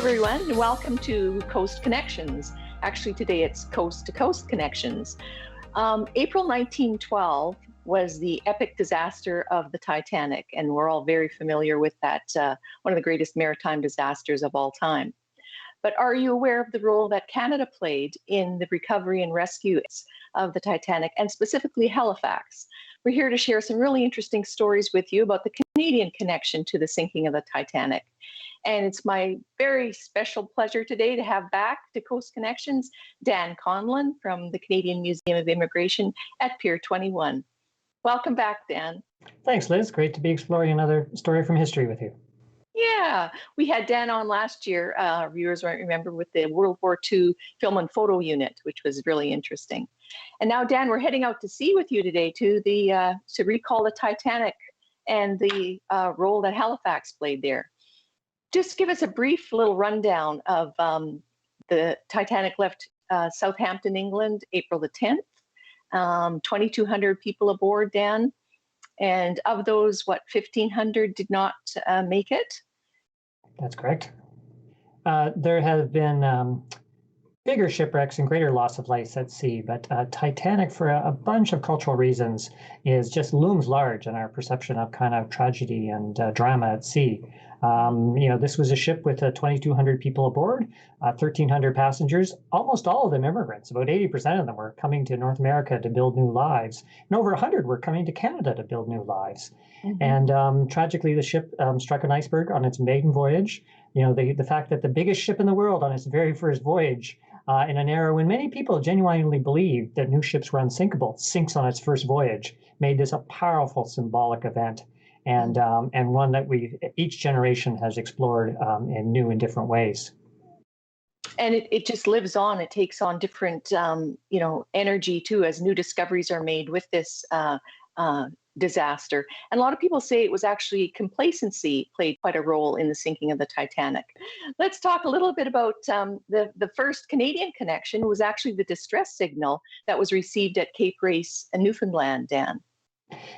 everyone, and welcome to Coast Connections. Actually, today it's Coast to Coast Connections. April 1912 was the epic disaster of the Titanic, and we're all very familiar with that, one of the greatest maritime disasters of all time. But are you aware of the role that Canada played in the recovery and rescue of the Titanic, and specifically Halifax? We're here to share some really interesting stories with you about the Canadian connection to the sinking of the Titanic. And it's my very special pleasure today to have back to Coast Connections Dan Conlin from the Canadian Museum of Immigration at Pier 21. Welcome back, Dan. Thanks, Liz. Great to be exploring another story from history with you. Yeah, we had Dan on last year, viewers might remember, with the World War II Film and Photo Unit, which was really interesting. And now, Dan, we're heading out to sea with you today to recall the Titanic and the role that Halifax played there. Just give us a brief little rundown of the Titanic left Southampton, England, April the 10th. 2,200 people aboard, Dan. And of those, 1,500 did not make it? That's correct. There have been bigger shipwrecks and greater loss of life at sea, but Titanic, for a bunch of cultural reasons, just looms large in our perception of kind of tragedy and drama at sea. This was a ship with 2,200 people aboard, 1,300 passengers, almost all of them immigrants. About 80% of them were coming to North America to build new lives, and over 100 were coming to Canada to build new lives. Mm-hmm. And tragically, the ship struck an iceberg on its maiden voyage. The fact that the biggest ship in the world on its very first voyage, in an era when many people genuinely believed that new ships were unsinkable, sinks on its first voyage, made this a powerful symbolic event. And one that each generation has explored in new and different ways. And it just lives on. It takes on different, energy too, as new discoveries are made with this disaster. And a lot of people say it was actually complacency played quite a role in the sinking of the Titanic. Let's talk a little bit about the first Canadian connection was actually the distress signal that was received at Cape Race, Newfoundland, Dan.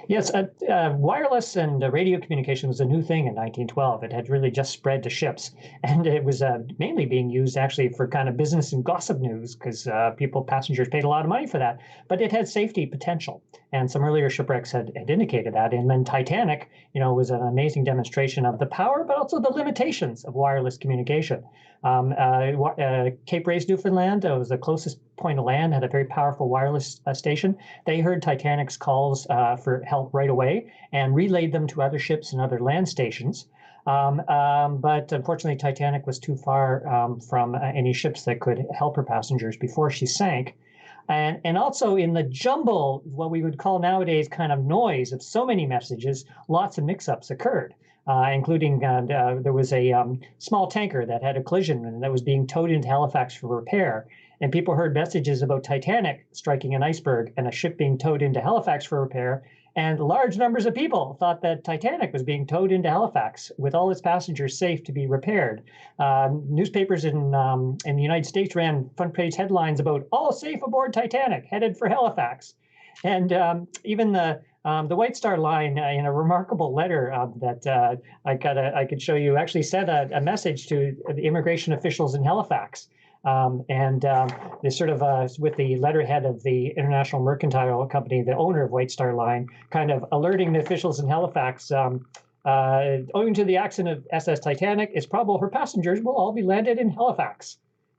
Yes, wireless and radio communication was a new thing in 1912. It had really just spread to ships, and it was mainly being used actually for kind of business and gossip news because passengers paid a lot of money for that. But it had safety potential, and some earlier shipwrecks had indicated that. And then Titanic, was an amazing demonstration of the power, but also the limitations of wireless communication. Cape Race, Newfoundland, was the closest point of land, had a very powerful wireless station. They heard Titanic's calls for help right away and relayed them to other ships and other land stations. But unfortunately, Titanic was too far from any ships that could help her passengers before she sank. And also in the jumble, what we would call nowadays kind of noise of so many messages, lots of mix-ups occurred. Including there was a small tanker that had a collision and that was being towed into Halifax for repair. And people heard messages about Titanic striking an iceberg and a ship being towed into Halifax for repair. And large numbers of people thought that Titanic was being towed into Halifax with all its passengers safe to be repaired. Newspapers in the United States ran front page headlines about all safe aboard Titanic, headed for Halifax. And even the White Star Line, in a remarkable letter that I could show you, actually sent a message to the immigration officials in Halifax. They sort of, with the letterhead of the International Mercantile Company, the owner of White Star Line, kind of alerting the officials in Halifax, owing to the accident of SS Titanic, it's probable her passengers will all be landed in Halifax.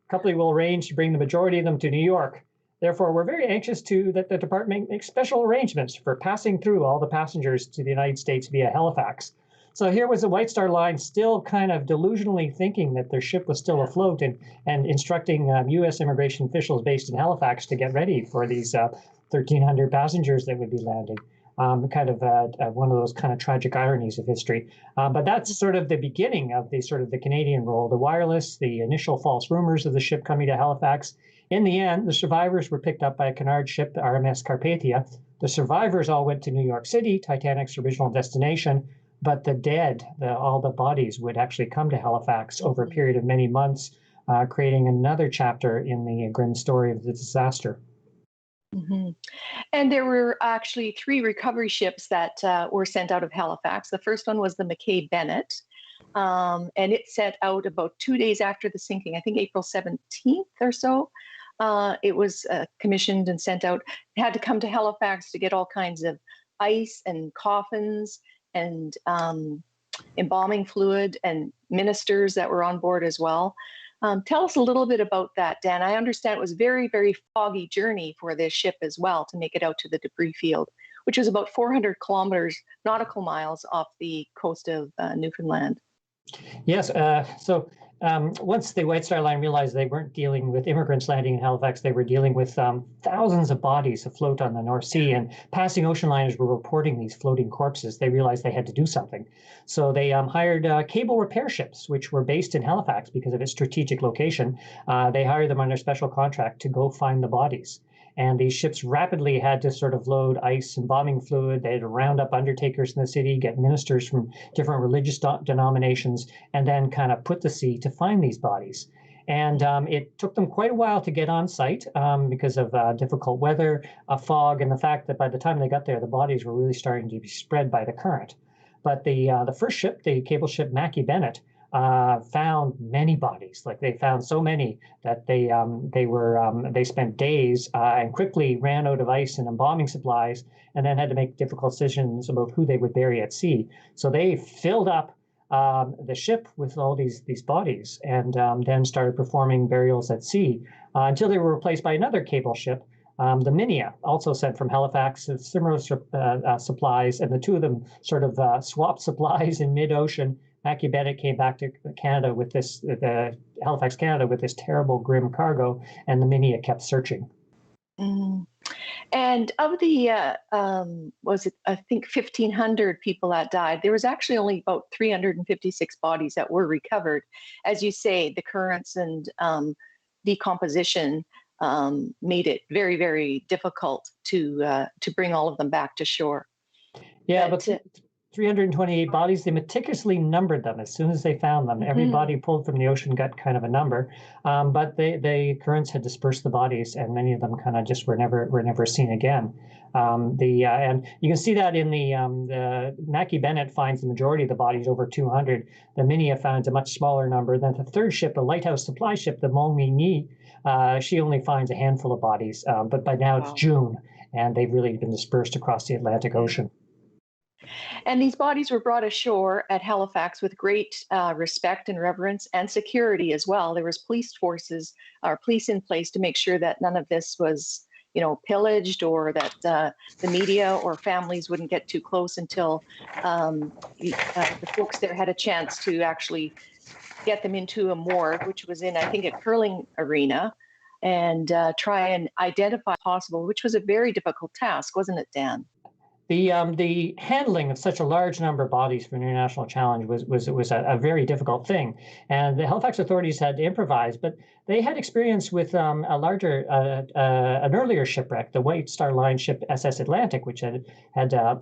The company will arrange to bring the majority of them to New York. Therefore, we're very anxious that the department make special arrangements for passing through all the passengers to the United States via Halifax. So here was the White Star Line still kind of delusionally thinking that their ship was still afloat and instructing U.S. immigration officials based in Halifax to get ready for these 1,300 passengers that would be landing. One of those kind of tragic ironies of history. But that's sort of the beginning of the Canadian role, the wireless, the initial false rumors of the ship coming to Halifax. In the end, the survivors were picked up by a Cunard ship, the RMS Carpathia. The survivors all went to New York City, Titanic's original destination, but the dead, all the bodies, would actually come to Halifax over a period of many months, creating another chapter in the grim story of the disaster. Mm-hmm. And there were actually 3 recovery ships that were sent out of Halifax. The first one was the Mckay Bennett. and it set out about 2 days after the sinking, I think April 17th or so. It was commissioned and sent out. It had to come to Halifax to get all kinds of ice and coffins and embalming fluid and ministers that were on board as well. Tell us a little bit about that, Dan. I understand it was a very, very foggy journey for this ship as well to make it out to the debris field, which was about 400 kilometers, nautical miles off the coast of Newfoundland. Yes. Once the White Star Line realized they weren't dealing with immigrants landing in Halifax, they were dealing with thousands of bodies afloat on the North Sea, and passing ocean liners were reporting these floating corpses. They realized they had to do something. So they hired cable repair ships, which were based in Halifax because of its strategic location. They hired them under special contract to go find the bodies. And these ships rapidly had to sort of load ice and bombing fluid. They had to round up undertakers in the city, get ministers from different religious denominations, and then kind of put to sea to find these bodies. And it took them quite a while to get on site because of difficult weather, fog, and the fact that by the time they got there, the bodies were really starting to be spread by the current. But the first ship, the cable ship Mackay-Bennett, found many bodies. Like they found so many that they spent days and quickly ran out of ice and embalming supplies, and then had to make difficult decisions about who they would bury at sea. So they filled up the ship with all these bodies, and then started performing burials at sea until they were replaced by another cable ship, the Minia, also sent from Halifax, similar supplies, and the two of them sort of swapped supplies in mid-ocean. Mckay-Bennett came back to Canada with Halifax, Canada, with this terrible, grim cargo, and the Minia kept searching. Mm. And of the, I think 1,500 people that died, there was actually only about 356 bodies that were recovered. As you say, the currents and decomposition made it very, very difficult to bring all of them back to shore. Yeah, but 328 bodies, they meticulously numbered them as soon as they found them. Every body pulled from the ocean got kind of a number, but the currents had dispersed the bodies, and many of them kind of just were never seen again. And you can see that in the Mackay-Bennett finds the majority of the bodies, over 200. The Minia finds a much smaller number. Then the third ship, the lighthouse supply ship, the Montmagny, she only finds a handful of bodies. But by now it's June, and they've really been dispersed across the Atlantic Ocean. And these bodies were brought ashore at Halifax with great respect and reverence and security as well. There was police in place to make sure that none of this was, pillaged, or that the media or families wouldn't get too close until the folks there had a chance to actually get them into a morgue, which was in, I think, a curling arena, and try and identify possible, which was a very difficult task, wasn't it, Dan? The handling of such a large number of bodies for an international challenge was a very difficult thing, and the Halifax authorities had to improvise. But they had experience with an earlier shipwreck, the White Star Line ship SS Atlantic, which had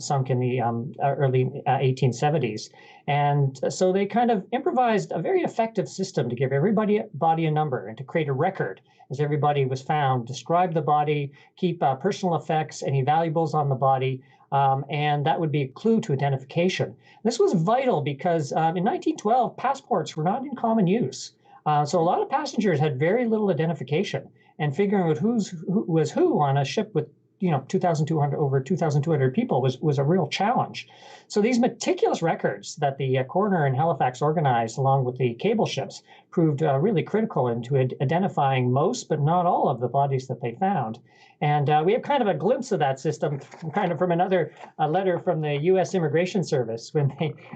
sunk in the early 1870s, and so they kind of improvised a very effective system to give everybody a number and to create a record as everybody was found, describe the body, keep personal effects, any valuables on the body. And that would be a clue to identification. This was vital because in 1912, passports were not in common use. So a lot of passengers had very little identification, and figuring out who was who on a ship with over 2,200 people was a real challenge. So these meticulous records that the coroner in Halifax organized along with the cable ships proved really critical into identifying most, but not all, of the bodies that they found. And we have kind of a glimpse of that system from another letter from the U.S. Immigration Service. When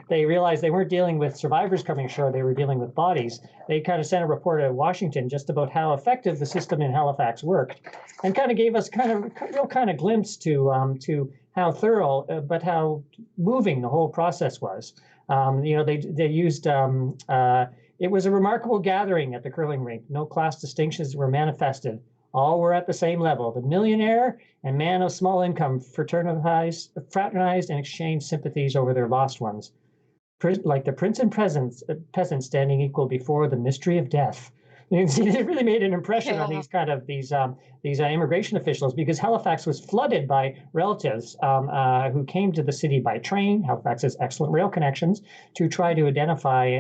they realized they weren't dealing with survivors coming ashore, they were dealing with bodies. They kind of sent a report to Washington just about how effective the system in Halifax worked, and kind of gave us real glimpse to how thorough, but how moving the whole process was. They used. It was a remarkable gathering at the curling rink. No class distinctions were manifested. All were at the same level. The millionaire and man of small income fraternized and exchanged sympathies over their lost ones. Like the prince and peasant standing equal before the mystery of death. You can see it really made an impression on Yeah. these immigration officials, because Halifax was flooded by relatives who came to the city by train. Halifax has excellent rail connections, to try to identify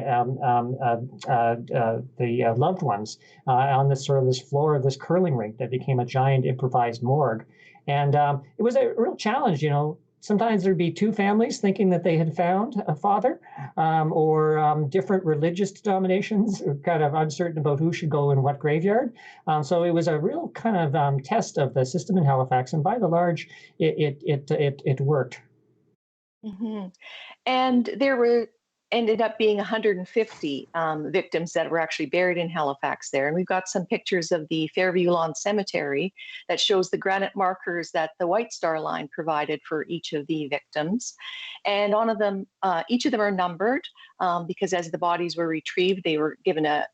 the loved ones on this floor of this curling rink that became a giant improvised morgue. And it was a real challenge, you know. Sometimes there'd be two families thinking that they had found a father, or different religious denominations, kind of uncertain about who should go in what graveyard. So it was a real kind of test of the system in Halifax, and by the large, it worked. Hmm. And there were ended up being 150 victims that were actually buried in Halifax there. And we've got some pictures of the Fairview Lawn Cemetery that shows the granite markers that the White Star Line provided for each of the victims. And on of them, each of them are numbered, because as the bodies were retrieved, they were given a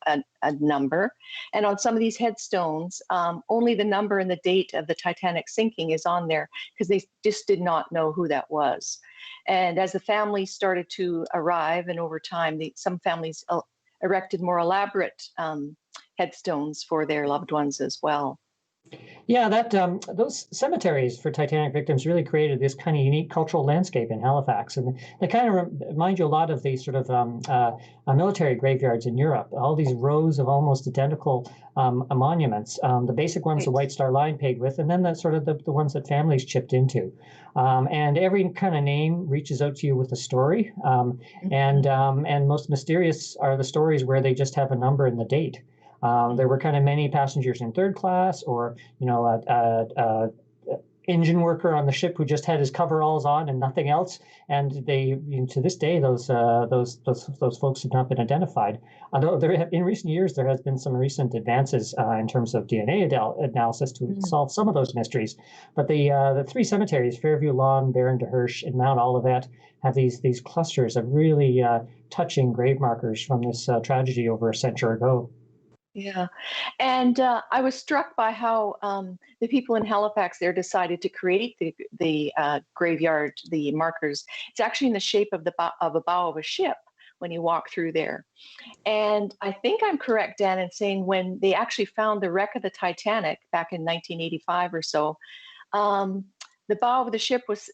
number. And on some of these headstones, only the number and the date of the Titanic sinking is on there, because they just did not know who that was. And as the families started to arrive, and over time, some families erected more elaborate headstones for their loved ones as well. Yeah, those cemeteries for Titanic victims really created this kind of unique cultural landscape in Halifax, and they kind of remind you a lot of the sort of military graveyards in Europe. All these rows of almost identical monuments. The basic ones, Right. the White Star Line paid with, and then the ones that families chipped into. And every kind of name reaches out to you with a story. And most mysterious are the stories where they just have a number and the date. There were kind of many passengers in third class, or a engine worker on the ship who just had his coveralls on and nothing else. And to this day, those folks have not been identified. Although in recent years there has been some recent advances in terms of DNA analysis to solve some of those mysteries. But the three cemeteries, Fairview Lawn, Baron de Hirsch, and Mount Olivet, have these clusters of really touching grave markers from this tragedy over a century ago. Yeah. And I was struck by how the people in Halifax there decided to create the graveyard, the markers. It's actually in the shape of a bow of a ship when you walk through there. And I think I'm correct, Dan, in saying when they actually found the wreck of the Titanic back in 1985 or so, the bow of the ship was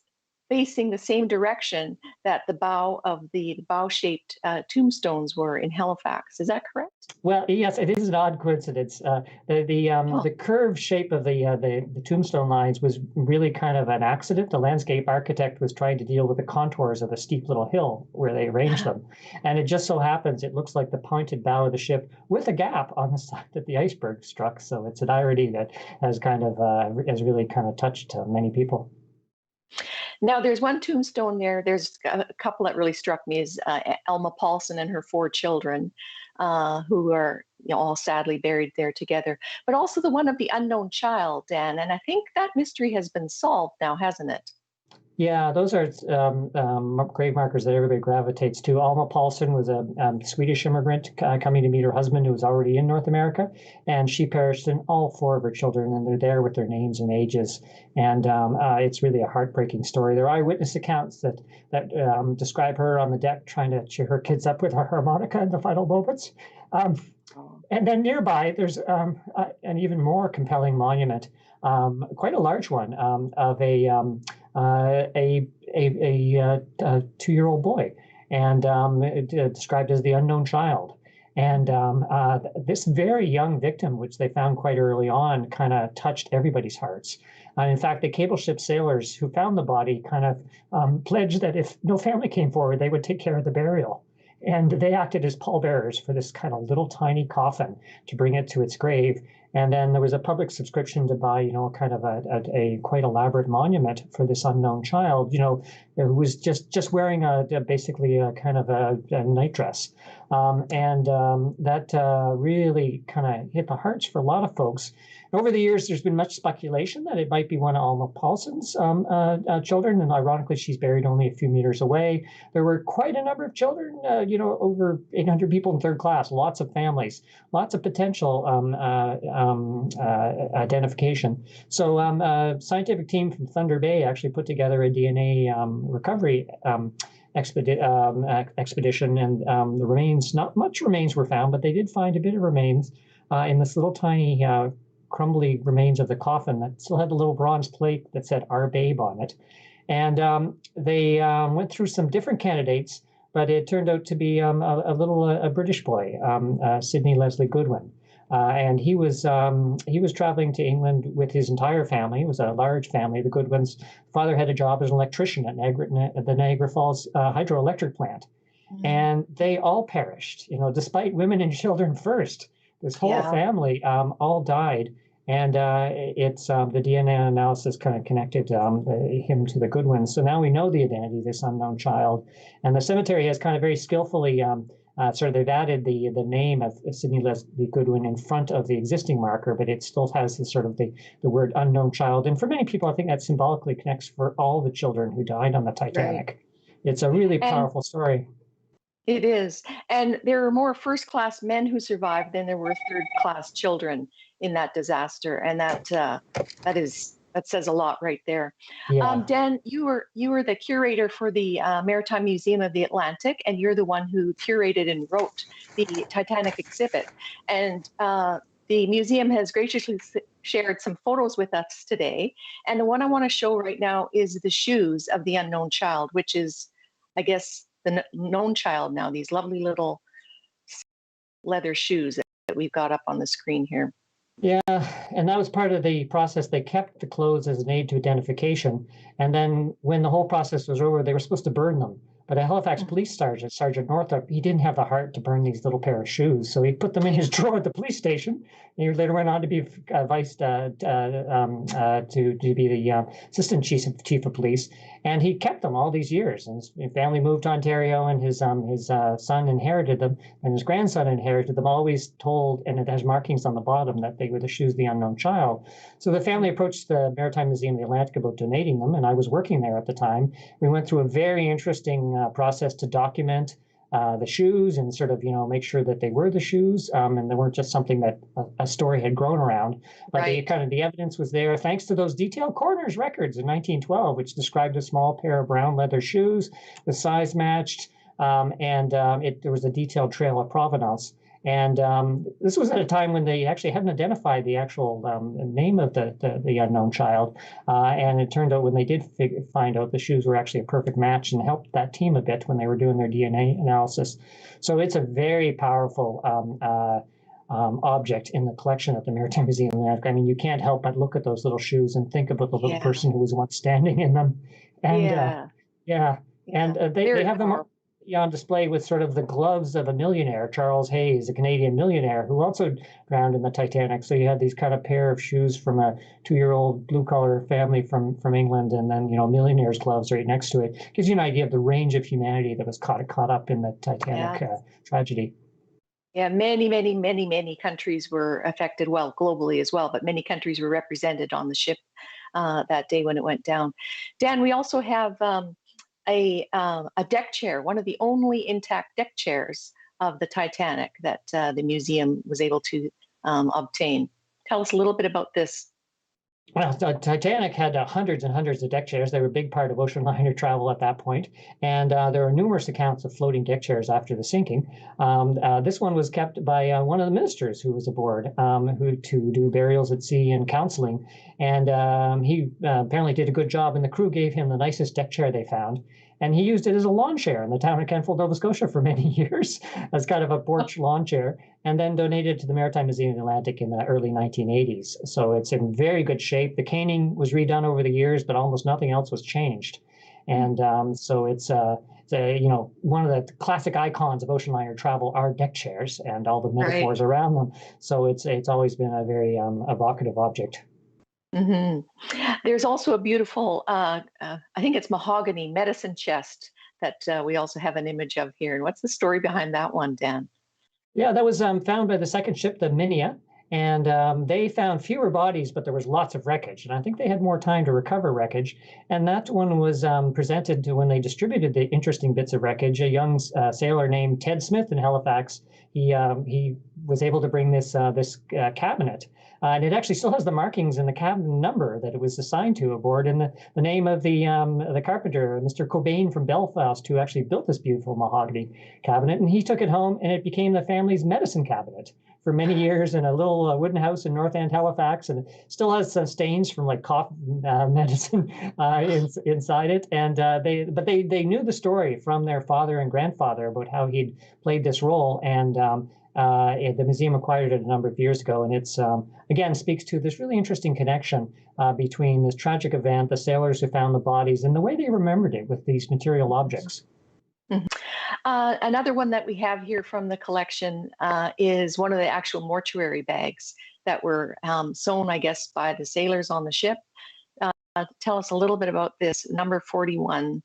facing the same direction that the bow of the bow-shaped tombstones were in Halifax. Is that correct? Well, yes, it is an odd coincidence. The curved shape of the tombstone lines was really kind of an accident. The landscape architect was trying to deal with the contours of a steep little hill where they arranged them, and it just so happens it looks like the pointed bow of the ship with a gap on the side that the iceberg struck. So it's an irony that has really kind of touched many people. Now, there's one tombstone there. There's a couple that really struck me is Elma Paulson and her four children, who are all sadly buried there together. But also the one of the unknown child, Dan. And I think that mystery has been solved now, hasn't it? Yeah, those are grave markers that everybody gravitates to. Alma Paulson was a Swedish immigrant coming to meet her husband, who was already in North America, and she perished, in all four of her children, and they're there with their names and ages. And it's really a heartbreaking story. There are eyewitness accounts that describe her on the deck trying to cheer her kids up with a harmonica in the final moments. And then nearby, there's an even more compelling monument, quite a large one, of a 2-year-old boy, and described as the unknown child. And this very young victim, which they found quite early on, kind of touched everybody's hearts. In fact, the cable ship sailors who found the body kind of pledged that if no family came forward, they would take care of the burial. And they acted as pallbearers for this kind of little tiny coffin to bring it to its grave. And then there was a public subscription to buy, kind of a quite elaborate monument for this unknown child, who was just wearing basically a kind of a nightdress. That really kind of hit the hearts for a lot of folks. Over the years, there's been much speculation that it might be one of Alma Paulson's children, and ironically, she's buried only a few meters away. There were quite a number of children, over 800 people in third class, lots of families, lots of potential identification. So a scientific team from Thunder Bay actually put together a DNA recovery expedition, and the remains, not much remains were found, but they did find a bit of remains in this little tiny crumbly remains of the coffin that still had a little bronze plate that said "Our Babe" on it. And they went through some different candidates, but it turned out to be a British boy, Sidney Leslie Goodwin. And he was traveling to England with his entire family. It was a large family. The Goodwins' father had a job as an electrician at the Niagara Falls hydroelectric plant. Mm-hmm. And they all perished, despite women and children first. This whole family all died. And it's the DNA analysis kind of connected him to the Goodwins. So now we know the identity of this unknown child. And the cemetery has kind of very skillfully they've added the name of Sidney Leslie Goodwin in front of the existing marker, but it still has the word unknown child. And for many people, I think that symbolically connects for all the children who died on the Titanic. Right. It's a really powerful story. It is. And there are more first-class men who survived than there were third-class children in that disaster. And that says a lot right there. Yeah. Dan, you were the curator for the Maritime Museum of the Atlantic, and you're the one who curated and wrote the Titanic exhibit. And the museum has graciously shared some photos with us today. And the one I want to show right now is the shoes of the unknown child, which is, I guess, the known child now, these lovely little leather shoes that we've got up on the screen here. Yeah, and that was part of the process. They kept the clothes as an aid to identification. And then when the whole process was over, they were supposed to burn them. But a Halifax police sergeant, Sergeant Northup, he didn't have the heart to burn these little pair of shoes. So he put them in his drawer at the police station. He later went on to be vice to be the assistant chief of police. And he kept them all these years. And his family moved to Ontario, and his son inherited them, and his grandson inherited them, always told, and it has markings on the bottom that they were the shoes of the unknown child. So the family approached the Maritime Museum of the Atlantic about donating them, and I was working there at the time. We went through a very interesting process to document the shoes and sort of, make sure that they were the shoes, and they weren't just something that a story had grown around. But right. The evidence was there thanks to those detailed coroner's records in 1912, which described a small pair of brown leather shoes, the size matched, and there was a detailed trail of provenance. And this was at a time when they actually hadn't identified the actual name of the unknown child. And it turned out when they did find out, the shoes were actually a perfect match and helped that team a bit when they were doing their DNA analysis. So it's a very powerful object in the collection at the Maritime Museum. I mean, you can't help but look at those little shoes and think about the little person who was once standing in them. And they have them on display with sort of the gloves of a millionaire, Charles Hayes, a Canadian millionaire who also drowned in the Titanic. So you had these kind of pair of shoes from a 2-year-old blue-collar family from England, and then millionaire's gloves right next to it. Gives you an idea of the range of humanity that was caught up in the Titanic tragedy. Yeah, many countries were affected, well, globally as well, but many countries were represented on the ship that day when it went down. Dan, we also have a deck chair, one of the only intact deck chairs of the Titanic that the museum was able to obtain. Tell us a little bit about this. Well, the Titanic had hundreds and hundreds of deck chairs. They were a big part of ocean liner travel at that point. And there are numerous accounts of floating deck chairs after the sinking. This one was kept by one of the ministers who was aboard, to do burials at sea and counseling. And he apparently did a good job, and the crew gave him the nicest deck chair they found. And he used it as a lawn chair in the town of Canfield, Nova Scotia for many years as kind of a porch lawn chair, and then donated to the Maritime Museum of the Atlantic in the early 1980s. So it's in very good shape. The caning was redone over the years, but almost nothing else was changed. And so it's one of the classic icons of ocean liner travel are deck chairs and all the metaphors around them. So it's always been a very evocative object. Mm-hmm. There's also a beautiful, I think it's mahogany medicine chest that we also have an image of here. And what's the story behind that one, Dan? Yeah, that was found by the second ship, the Minia, and they found fewer bodies, but there was lots of wreckage. And I think they had more time to recover wreckage. And that one was presented to when they distributed the interesting bits of wreckage. A young sailor named Ted Smith in Halifax, he was able to bring this cabinet. And it actually still has the markings and the cabin number that it was assigned to aboard, and the name of the carpenter, Mr. Cobain from Belfast, who actually built this beautiful mahogany cabinet. And he took it home, and it became the family's medicine cabinet. for many years in a little wooden house in North End, Halifax, and it still has some stains from like cough medicine inside it. And they knew the story from their father and grandfather about how he'd played this role, and the museum acquired it a number of years ago, and it's again speaks to this really interesting connection between this tragic event, the sailors who found the bodies, and the way they remembered it with these material objects. Mhm. Another one that we have here from the collection is one of the actual mortuary bags that were sewn, I guess, by the sailors on the ship. Tell us a little bit about this. Number 41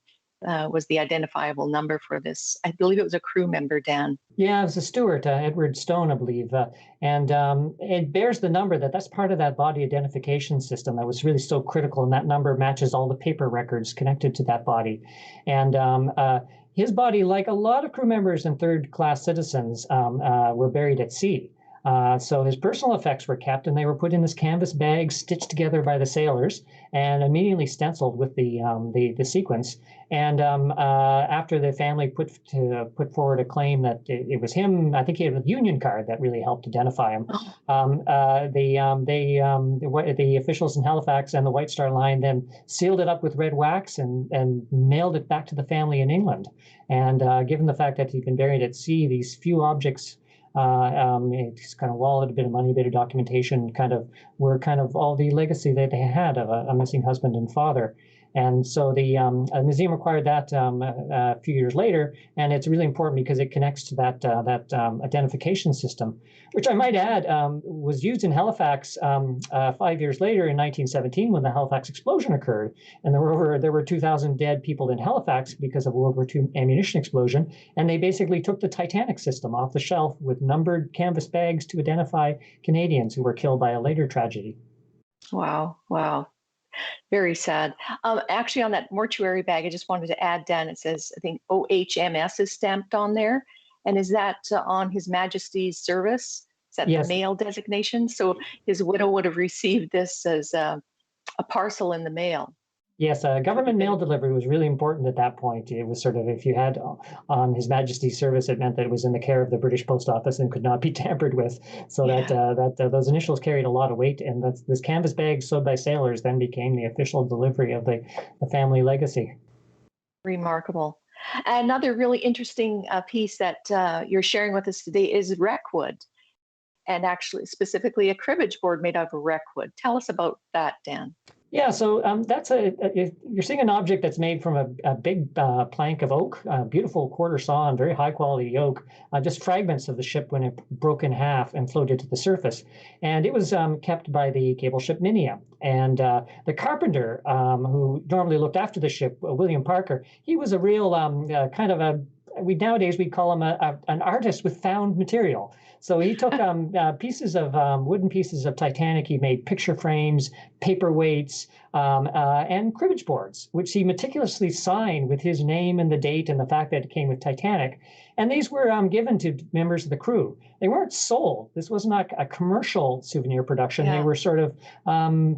was the identifiable number for this. I believe it was a crew member, Dan. Yeah, it was a steward, Edward Stone, I believe. And it bears the number that's part of that body identification system that was really so critical. And that number matches all the paper records connected to that body. And his body, like a lot of crew members and third-class citizens, were buried at sea. So his personal effects were kept, and they were put in this canvas bag, stitched together by the sailors, and immediately stenciled with the sequence. And after the family put forward a claim that it was him, I think he had a union card that really helped identify him. The officials in Halifax and the White Star Line then sealed it up with red wax and mailed it back to the family in England. And given the fact that he'd been buried at sea, these few objects, it's kind of wallet, a bit of money, a bit of documentation, were all the legacy that they had of a missing husband and father. And so the museum acquired that a few years later, and it's really important because it connects to that identification system, which I might add was used in Halifax 5 years later in 1917 when the Halifax explosion occurred, and there were 2,000 dead people in Halifax because of a World War II ammunition explosion, and they basically took the Titanic system off the shelf with numbered canvas bags to identify Canadians who were killed by a later tragedy. Wow, wow. Very sad. Actually, on that mortuary bag, I just wanted to add, Dan, it says, I think OHMS is stamped on there. And is that on His Majesty's service? Is that Yes. the mail designation? So his widow would have received this as a parcel in the mail. Yes, government mail delivery was really important at that point. It was sort of, if you had on His Majesty's service, it meant that it was in the care of the British Post Office and could not be tampered with. So that those initials carried a lot of weight, and this canvas bag sewed by sailors then became the official delivery of the family legacy. Remarkable. Another really interesting piece that you're sharing with us today is wreckwood, and actually specifically a cribbage board made out of wreckwood. Tell us about that, Dan. Yeah, so that's you're seeing an object that's made from a big plank of oak, beautiful quarter saw and very high quality oak, just fragments of the ship when it broke in half and floated to the surface. And it was kept by the cable ship Minia. And the carpenter who normally looked after the ship, William Parker, he was a real nowadays we'd call him an artist with found material. So he took pieces of wooden pieces of Titanic. He made picture frames, paperweights, and cribbage boards, which he meticulously signed with his name and the date and the fact that it came with Titanic. And these were given to members of the crew. They weren't sold. This was not a commercial souvenir production. Yeah. They were sort of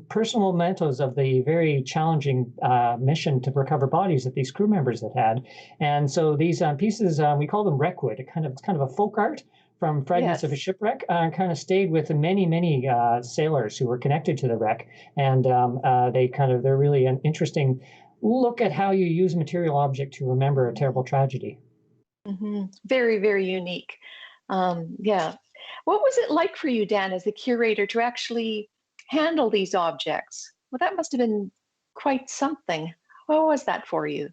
personal mementos of the very challenging mission to recover bodies that these crew members had. And so these pieces, we call them wreckwood. It's kind of a folk art from fragments of a shipwreck, kind of stayed with many sailors who were connected to the wreck. And they're really an interesting look at how you use a material object to remember a terrible tragedy. Mm-hmm. Very, very unique. Yeah. What was it like for you, Dan, as the curator, to actually handle these objects? Well, that must have been quite something. What was that for you?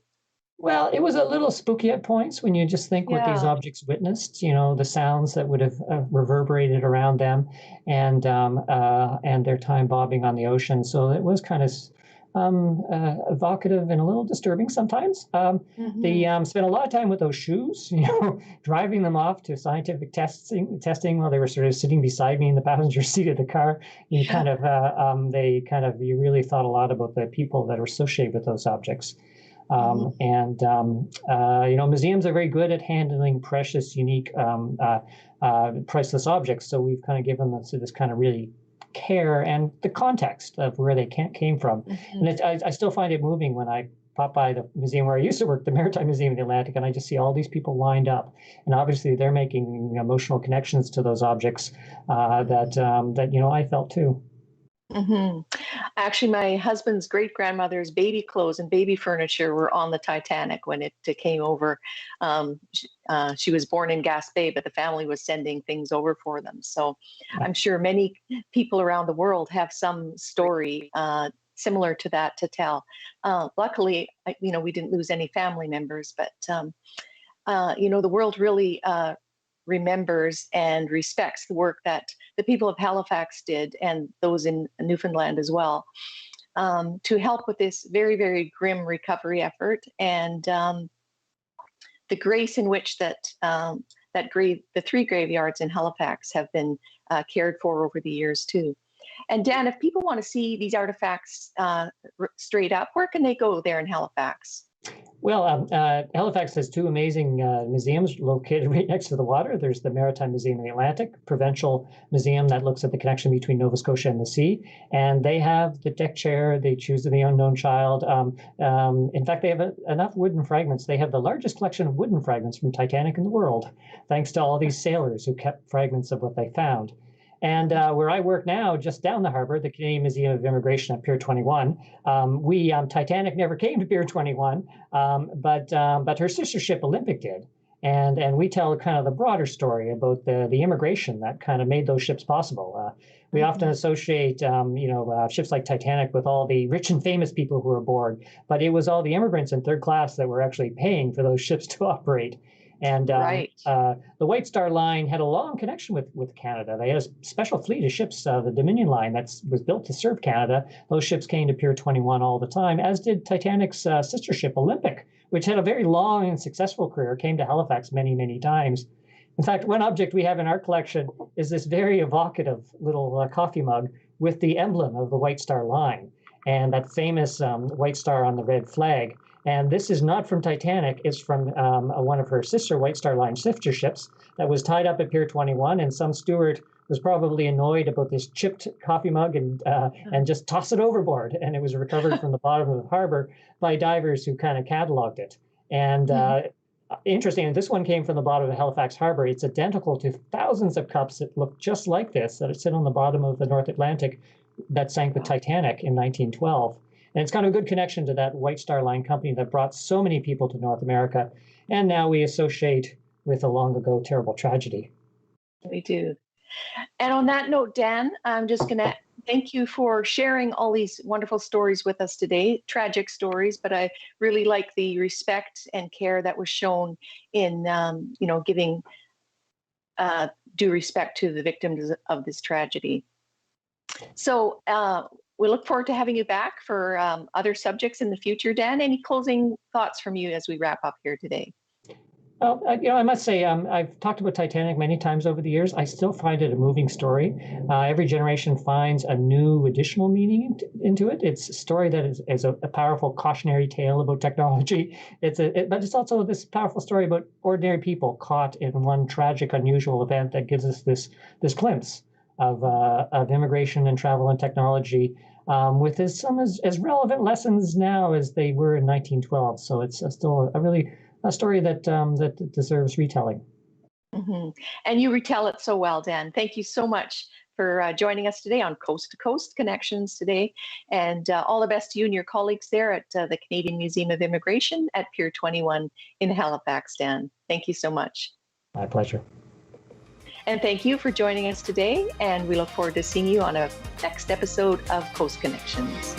Well, it was a little spooky at points when you just think what these objects witnessed, the sounds that would have reverberated around them, and their time bobbing on the ocean. So it was kind of evocative and a little disturbing sometimes. They spent a lot of time with those shoes, driving them off to scientific testing while they were sort of sitting beside me in the passenger seat of the car. You really thought a lot about the people that are associated with those objects. Museums are very good at handling precious, unique, priceless objects. So we've kind of given them this kind of really care and the context of where they came from. And I still find it moving when I pop by the museum where I used to work, the Maritime Museum of the Atlantic, and I just see all these people lined up, and obviously they're making emotional connections to those objects that I felt too. Hmm. Actually, my husband's great-grandmother's baby clothes and baby furniture were on the Titanic when it came over. She was born in Gaspé, but the family was sending things over for them. So I'm sure many people around the world have some story similar to that to tell. Luckily, we didn't lose any family members, but the world really remembers and respects the work that the people of Halifax did, and those in Newfoundland as well, to help with this very, very grim recovery effort, and the grace in which the three graveyards in Halifax have been cared for over the years too. And Dan, if people want to see these artifacts straight up, where can they go there in Halifax? Well, Halifax has two amazing museums located right next to the water. There's the Maritime Museum of the Atlantic, provincial museum that looks at the connection between Nova Scotia and the sea. And they have the deck chair, they choose the unknown child. In fact, they have enough wooden fragments. They have the largest collection of wooden fragments from Titanic in the world, thanks to all these sailors who kept fragments of what they found. And where I work now, just down the harbor, the Canadian Museum of Immigration at Pier 21, Titanic never came to Pier 21, but her sister ship Olympic did. And we tell kind of the broader story about the immigration that kind of made those ships possible. We often associate, ships like Titanic with all the rich and famous people who were aboard, but it was all the immigrants in third class that were actually paying for those ships to operate. And the White Star Line had a long connection with Canada. They had a special fleet of ships, the Dominion Line, that was built to serve Canada. Those ships came to Pier 21 all the time, as did Titanic's sister ship, Olympic, which had a very long and successful career, came to Halifax many, many times. In fact, one object we have in our collection is this very evocative little coffee mug with the emblem of the White Star Line and that famous White Star on the red flag. And this is not from Titanic. It's from one of her sister White Star Line sister ships that was tied up at Pier 21. And some steward was probably annoyed about this chipped coffee mug and just tossed it overboard. And it was recovered from the bottom of the harbor by divers who kind of cataloged it. And interesting, this one came from the bottom of Halifax Harbor. It's identical to thousands of cups that look just like this that sit on the bottom of the North Atlantic that sank with Titanic in 1912. And it's kind of a good connection to that White Star Line company that brought so many people to North America. And now we associate with a long ago terrible tragedy. We do. And on that note, Dan, I'm just going to thank you for sharing all these wonderful stories with us today, tragic stories, but I really like the respect and care that was shown in, giving due respect to the victims of this tragedy. So we look forward to having you back for other subjects in the future. Dan, any closing thoughts from you as we wrap up here today? Well, I must say, I've talked about Titanic many times over the years. I still find it a moving story. Every generation finds a new additional meaning into it. It's a story that is a powerful cautionary tale about technology. But it's also this powerful story about ordinary people caught in one tragic, unusual event that gives us this glimpse of immigration and travel and technology, with some as relevant lessons now as they were in 1912. So it's still a story that deserves retelling. Mm-hmm. And you retell it so well, Dan. Thank you so much for joining us today on Coast to Coast Connections today. And all the best to you and your colleagues there at the Canadian Museum of Immigration at Pier 21 in Halifax, Dan. Thank you so much. My pleasure. And thank you for joining us today. And we look forward to seeing you on a next episode of Coast Connections.